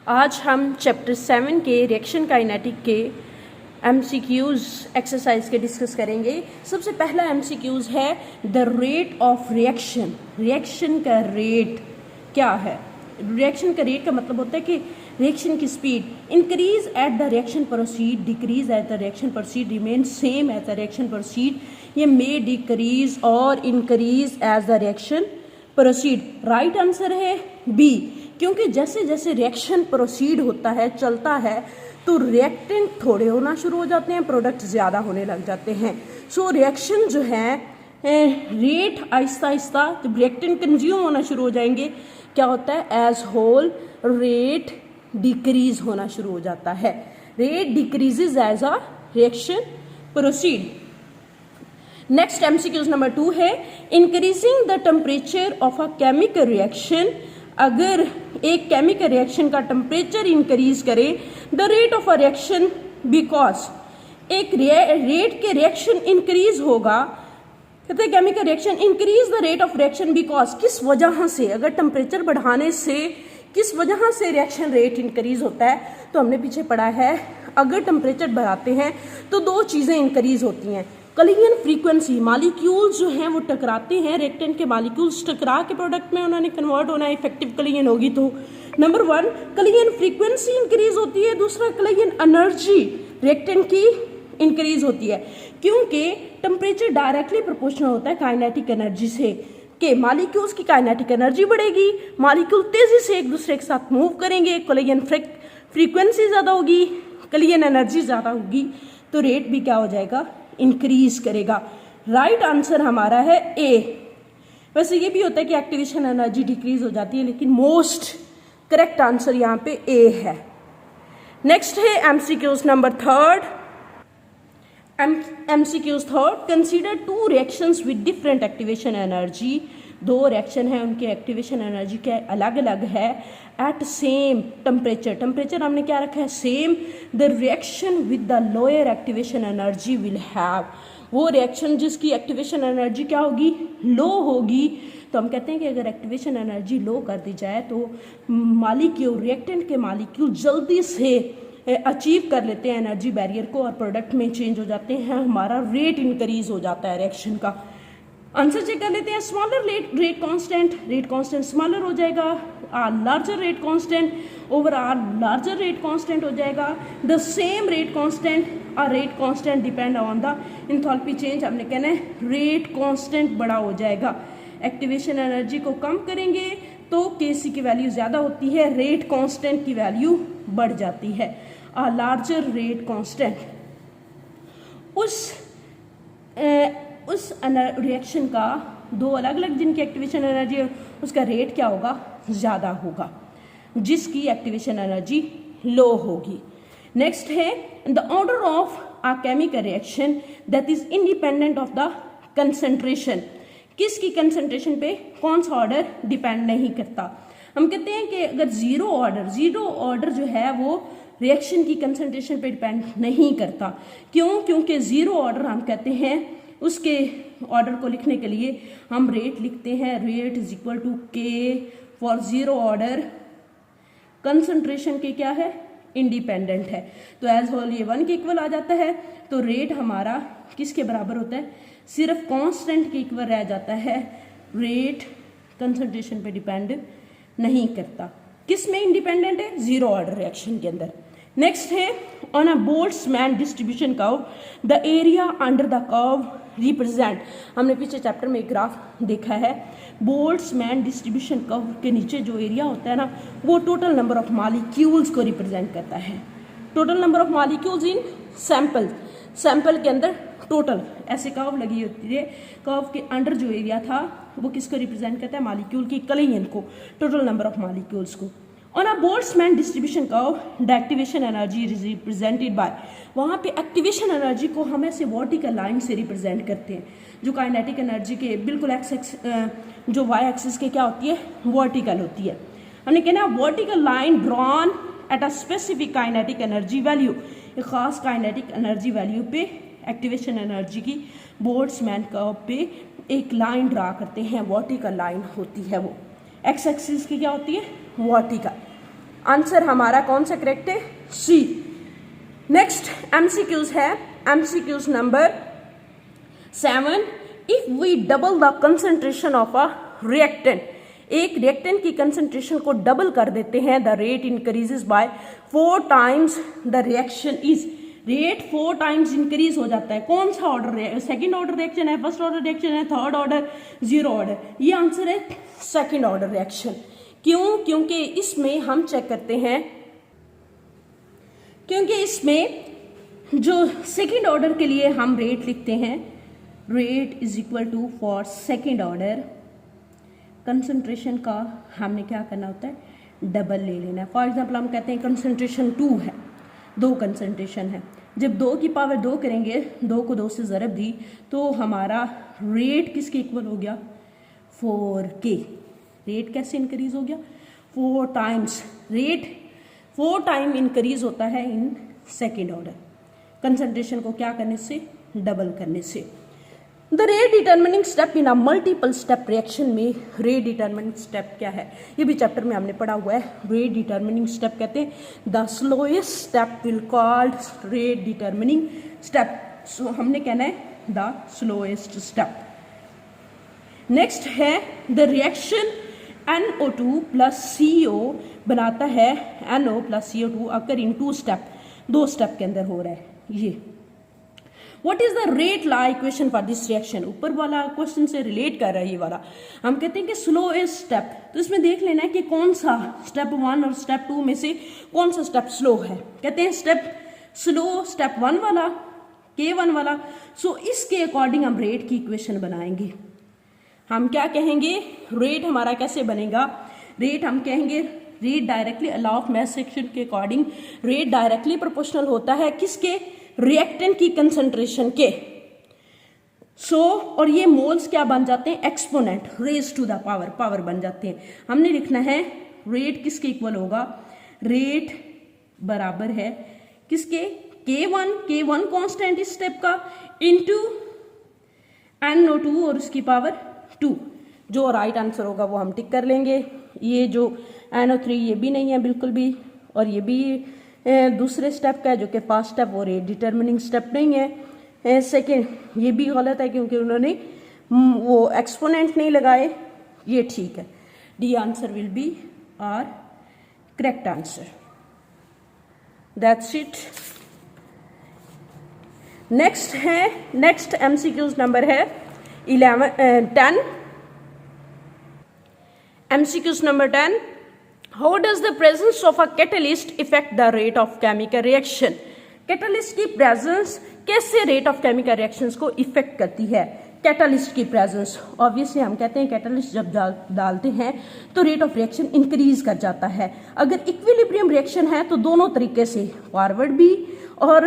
आज हम चैप्टर 7 के रिएक्शन काइनेटिक के MCQs एक्सरसाइज के डिस्कस करेंगे। सबसे पहला MCQs है the rate of reaction. Reaction का रेट क्या है? रिएक्शन का रेट का मतलब होता है कि रिएक्शन की speed increase at the reaction proceed, decrease at the reaction proceed, remain same at the reaction proceed, ये मे डिक्रीज और increase as the reaction proceed. Right answer है बी, क्योंकि जैसे जैसे रिएक्शन प्रोसीड होता है, चलता है, तो रिएक्टेंट थोड़े होना शुरू हो जाते हैं, प्रोडक्ट ज़्यादा होने लग जाते हैं। सो रिएक्शन जो है रेट आहिस्ता आहिस्ता जब रिएक्टेंट कंज्यूम होना शुरू हो जाएंगे, क्या होता है, एज होल रेट डिक्रीज होना शुरू हो जाता है। Rate decreases as a reaction proceed. Next MCQ number 2 है increasing the temperature of a chemical reaction. अगर एक केमिकल रिएक्शन का टेम्परेचर इंक्रीज करे the rate of a reaction, because एक रेट के रिएक्शन इंक्रीज होगा, कहते हैं chemical reaction increase the rate of reaction because, किस वजह से, अगर टेम्परेचर बढ़ाने से किस वजह से रिएक्शन रेट इंक्रीज होता है, तो हमने पीछे पढ़ा है अगर टेम्परेचर बढ़ाते हैं तो दो चीज़ें इंक्रीज होती हैं। कलियन फ्रीक्वेंसी, मालिक्यूल्स जो हैं वो टकराते हैं, रिएक्टेंट के मालिक्यूल्स टकरा के प्रोडक्ट में उन्होंने कन्वर्ट होना है, इफेक्टिव कलियन होगी तो नंबर 1 कलियन फ्रीक्वेंसी इंक्रीज होती है, दूसरा कलियन एनर्जी रिएक्टेंट की इंक्रीज होती है, क्योंकि टेम्परेचर डायरेक्टली प्रोपोर्शनल होता है काइनेटिक एनर्जी से, कि मालिक्यूल्स की काइनेटिक एनर्जी बढ़ेगी, मालिक्यूल तेजी से एक दूसरे के साथ मूव करेंगे, कलियन फ्रीक्वेंसी ज़्यादा होगी, कलियन एनर्जी ज़्यादा होगी, तो रेट भी क्या हो जाएगा, इंक्रीज करेगा। राइट आंसर हमारा है ए। वैसे ये भी होता है कि एक्टिवेशन एनर्जी डिक्रीज हो जाती है, लेकिन मोस्ट करेक्ट आंसर यहाँ पे ए है। नेक्स्ट है MCQs number 3। MCQs 3, consider 2 reactions with different activation energy. 2 reaction है, उनके एक्टिवेशन एनर्जी क्या अलग अलग है, एट सेम टेम्परेचर। टेम्परेचर हमने क्या रखा है, same. The reaction with the lower activation energy will have, वो रिएक्शन जिसकी एक्टिवेशन एनर्जी क्या होगी, लो होगी, तो हम कहते हैं कि अगर एक्टिवेशन एनर्जी लो कर दी जाए तो मालिक्यूल, रिएक्टेंट के मालिक्यूल जल्दी से अचीव कर लेते हैं एनर्जी बैरियर को और प्रोडक्ट में चेंज हो जाते हैं, हमारा रेट इंक्रीज हो जाता है रिएक्शन का। आंसर चेक कर लेते हैं। स्मॉलर रेट कांस्टेंट स्मॉलर हो जाएगा, larger rate constant over or larger rate constant हो जाएगा। द सेम रेट कांस्टेंट और rate constant depend on the enthalpy change, हमने कहना है रेट कांस्टेंट बड़ा हो जाएगा। एक्टिवेशन एनर्जी को कम करेंगे तो Kc की वैल्यू ज़्यादा होती है, रेट कांस्टेंट की वैल्यू बढ़ जाती है। आ लार्जर रेट कांस्टेंट, उस रिएक्शन का दो अलग अलग जिनकी एक्टिवेशन एनर्जी है, उसका रेट क्या होगा, ज़्यादा होगा, जिसकी एक्टिवेशन एनर्जी लो होगी। नेक्स्ट है the order of a chemical reaction that is independent of the concentration. किसकी कंसंट्रेशन पे कौन सा ऑर्डर डिपेंड नहीं करता। हम कहते हैं कि अगर जीरो ऑर्डर जो है वो रिएक्शन की कंसंट्रेशन पे डिपेंड नहीं करता। क्यों? क्योंकि जीरो ऑर्डर हम कहते हैं, उसके ऑर्डर को लिखने के लिए हम रेट लिखते हैं, रेट इज इक्वल टू के फॉर जीरो ऑर्डर, कंसंट्रेशन के क्या है, इंडिपेंडेंट है, तो एज होल ये 1 के इक्वल आ जाता है। तो रेट हमारा किसके बराबर होता है, सिर्फ कांस्टेंट के इक्वल रह जाता है, रेट कंसंट्रेशन पे डिपेंड नहीं करता। किस में इंडिपेंडेंट है, जीरो ऑर्डर रिएक्शन के अंदर। नेक्स्ट है on a Boltzmann distribution curve the area under the curve represent. हमने पीछे चैप्टर में एक ग्राफ देखा है, बोल्ट्जमैन डिस्ट्रीब्यूशन कर्व के नीचे जो एरिया होता है ना, वो टोटल नंबर ऑफ मॉलिक्यूल्स को रिप्रेजेंट करता है। Total number of molecules in sample के अंदर टोटल ऐसे कर्व लगी होती है, कर्व के अंडर जो एरिया था वो किसको रिप्रेजेंट करता है, मॉलिक्यूल की कलियन को, टोटल नंबर ऑफ मॉलिक्यूल्स को। On a Boltzmann distribution curve the activation energy is represented by, वहाँ पे एक्टिवेशन एनर्जी को हम ऐसे वर्टिकल लाइन से रिप्रेजेंट करते हैं, जो काइनेटिक एनर्जी के बिल्कुल जो वाई एक्सिस के क्या होती है, वर्टिकल होती है। हमने कहना vertical line drawn at a specific kinetic energy value, एक खास काइनेटिक एनर्जी वैल्यू पे एक्टिवेशन एनर्जी की बोल्ट्जमैन कर्व पे एक लाइन ड्रा करते हैं, वर्टिकल लाइन होती है वो। एक्स एक्सिस की क्या होती है, वर्टिकल। आंसर हमारा कौन सा करेक्ट है? सी। नेक्स्ट एमसीक्यूज है, MCQs number 7। If we double the concentration of a reactant, एक रिएक्टेंट की कंसंट्रेशन को डबल कर देते हैं, the rate increases by 4 times the reaction is, rate 4 times increase हो जाता है। कौन सा ऑर्डर? सेकंड ऑर्डर रिएक्शन है, फर्स्ट ऑर्डर रिएक्शन है, थर्ड ऑर्डर, जीरो ऑर्डर? ये आंसर है सेकंड ऑर्डर रिएक्शन। क्यों? क्योंकि इसमें हम चेक करते हैं, क्योंकि इसमें जो सेकंड ऑर्डर के लिए हम रेट लिखते हैं, rate is equal to for second order concentration का हमने क्या करना होता है? डबल ले लेना है। फॉर एग्जाम्पल हम कहते हैं कंसंट्रेशन 2 है, 2 कंसंट्रेशन है, जब 2 की पावर 2 करेंगे, 2 को 2 से ज़रब दी तो हमारा रेट किसके इक्वल हो गया? 4k। रेट कैसे इंक्रीज हो गया? 4 टाइम्स। रेट 4 टाइम इंक्रीज होता है इन सेकेंड ऑर्डर, कंसंट्रेशन को क्या करने से? डबल करने से। The rate determining step in a multiple step reaction में, रेट डिटर्मिनिंग स्टेप क्या है? ये भी चैप्टर में हमने पढ़ा हुआ है। रेट डिटर्मिनिंग स्टेप कहते हैं the slowest step will called rate determining step. So हमने कहना है द स्लोएस्ट स्टेप। नेक्स्ट है the reaction NO2 plus CO बनाता है NO plus CO2 occur in 2 step, 2 step के अंदर हो रहा है ये। What is the rate law equation for this reaction? ऊपर वाला क्वेश्चन से रिलेट कर रहा है ये वाला। हम कहते हैं कि स्लोएस्ट स्टेप, तो इसमें देख लेना है कि कौन सा स्टेप 1 और स्टेप 2 में से कौन सा स्टेप स्लो है। कहते हैं स्टेप स्लो स्टेप 1 वाला, K1 वाला। सो इसके अकॉर्डिंग हम रेट की इक्वेशन बनाएंगे। हम क्या कहेंगे? रेट हमारा कैसे बनेगा? रेट हम कहेंगे rate directly law of mass section के अकॉर्डिंग रेट डायरेक्टली प्रोपोर्शनल होता है किसके? रिएक्टेंट की कंसंट्रेशन के। सो और ये मोल्स क्या बन जाते हैं? Exponent, raise to the power, power बन जाते हैं। हमने लिखना है रेट किसके इक्वल होगा? रेट बराबर है किसके? K1 कांस्टेंट इस स्टेप का, इनटू NO2 और उसकी पावर 2। जो राइट आंसर होगा वो हम टिक कर लेंगे। ये जो NO3 ये भी नहीं है बिल्कुल भी, और ये भी दूसरे स्टेप का है जो कि फर्स्ट स्टेप, वो रेट डिटर्मिनिंग स्टेप नहीं है। सेकेंड ये भी गलत है क्योंकि उन्होंने वो एक्सपोनेंट नहीं लगाए, ये ठीक है। D answer will be our correct answer. That's it. Next MCQs number है 10। MCQs number 10. How does the presence of a catalyst affect the rate of chemical reaction? Catalyst की प्रेजेंस कैसे रेट ऑफ केमिकल रिएक्शंस को effect करती है? Catalyst की presence, obviously हम कहते हैं कैटलिस्ट जब डालते हैं तो रेट ऑफ रिएक्शन इंक्रीज कर जाता है। अगर इक्विलिब्रियम रिएक्शन है तो दोनों तरीके से, फॉरवर्ड भी और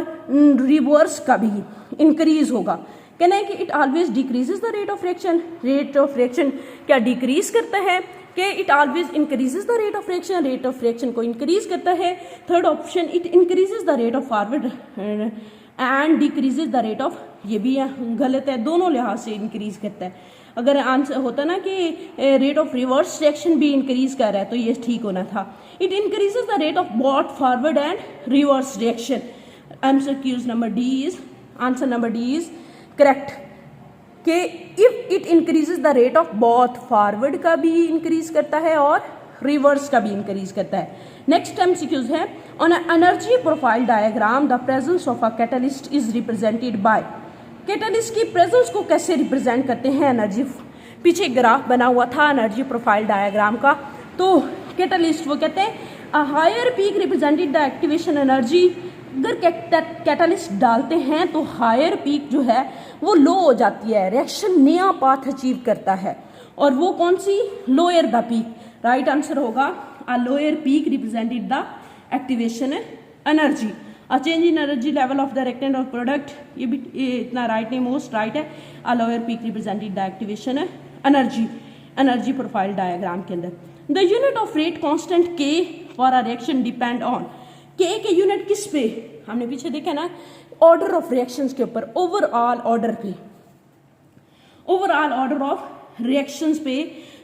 रिवर्स का भी इंक्रीज होगा। कहना है कि it always decreases the rate of reaction. Rate of reaction क्या डिक्रीज करता है? कि it always increases the rate of reaction, rate of reaction को इंक्रीज करता है। Third option, it increases the rate of forward and decreases the rate of, ये भी गलत है, दोनों लिहाज से इंक्रीज करता है। अगर आंसर होता ना कि रेट ऑफ रिवर्स रिएक्शन भी इंक्रीज कर रहा है तो ये ठीक होना था। It increases the rate of both forward and reverse reaction. Answer number D is correct कि if it increases the rate of both, forward का भी इंक्रीज करता है और रिवर्स का भी इंक्रीज करता है। नेक्स्ट एमसीक्यूज है on energy profile diagram the presence of a catalyst is represented by. Catalyst की प्रेजेंस को कैसे रिप्रेजेंट करते हैं? एनर्जी, पीछे ग्राफ बना हुआ था एनर्जी प्रोफाइल डायग्राम का, तो कैटलिस्ट वो कहते हैं a higher peak represented the activation energy. अगर कैटलिस्ट डालते हैं तो हायर पीक जो है वो लो हो जाती है, रिएक्शन नया पाथ अचीव करता है, और वो कौन सी? Lower the peak. Right answer होगा a lower peak represented the activation energy. A change in energy level of the reactant और प्रोडक्ट, ये भी इतना राइट नहीं, मोस्ट राइट है। A lower peak represented the activation energy profile diagram के अंदर। The unit of rate constant K for a reaction depend on. K के unit किस पे? हमने पीछे देखा ना, ऑर्डर ऑफ रिएक्शंस के ऊपर, ओवरऑल ऑर्डर पे, ओवरऑल ऑर्डर ऑफ रिएक्शंस पे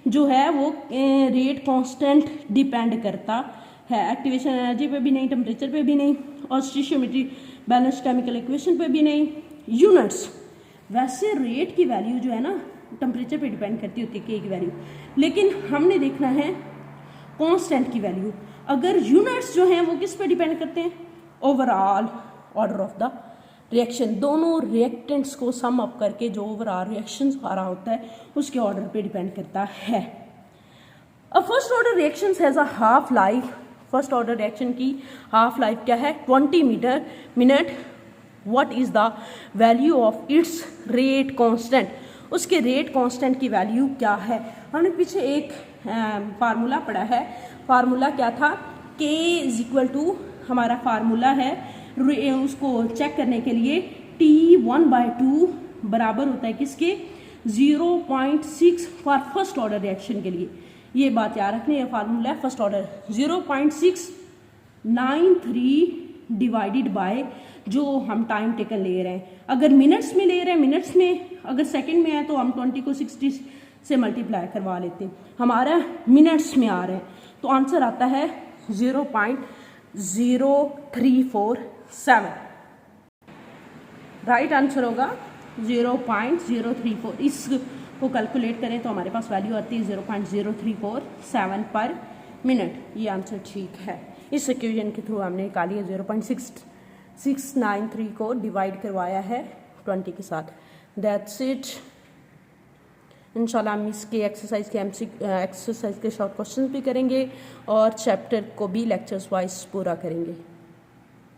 जो है वो रेट कांस्टेंट डिपेंड करता है, एक्टिवेशन एनर्जी पे भी नहीं, टेम्परेचर पे भी नहीं, और स्टिशियोमेट्री बैलेंस केमिकल इक्वेशन पे भी नहीं। यूनिट्स, वैसे रेट की वैल्यू जो है ना टेम्परेचर पे डिपेंड करती होती है के की वैल्यू, लेकिन हमने देखना है कांस्टेंट की वैल्यू। अगर यूनिट्स जो हैं वो किस पे डिपेंड करते हैं, overall order of the reaction, दोनों रिएक्टेंट्स को सम अप करके जो ओवरऑल रिएक्शन आ रहा होता है उसके ऑर्डर पे डिपेंड करता है। अब first order reaction has a half life, first order reaction की हाफ लाइफ क्या है 20 minute. What is the value of its rate constant, उसके रेट कांस्टेंट की वैल्यू क्या है। हमने पीछे एक फार्मूला पढ़ा है, फार्मूला क्या था, K इज इक्वल टू, हमारा फार्मूला है उसको चेक करने के लिए T1/2 बराबर होता है किसके 0.6 फॉर फर्स्ट ऑर्डर रिएक्शन के लिए। ये बात याद रखनी है, फार्मूला है फर्स्ट ऑर्डर 0.693 डिवाइडेड बाय जो हम टाइम टेकन ले रहे हैं। अगर मिनट्स में ले रहे हैं, मिनट्स में, अगर सेकंड में है तो हम 20 को 60 से मल्टीप्लाई करवा लेते हैं, हमारा मिनट्स में आ रहे हैं तो आंसर आता है 0.0347। राइट आंसर होगा 0.034। इसको कैलकुलेट करें तो हमारे पास वैल्यू आती है 0.0347 पर मिनट। ये आंसर ठीक है। इस इक्वेशन के थ्रू हमने निकाली है 0.693 को डिवाइड करवाया है 20 के साथ। That's it. इंशाल्लाह हम इसके एक्सरसाइज के शॉर्ट क्वेश्चन भी करेंगे और चैप्टर को भी लेक्चर्स वाइज पूरा करेंगे।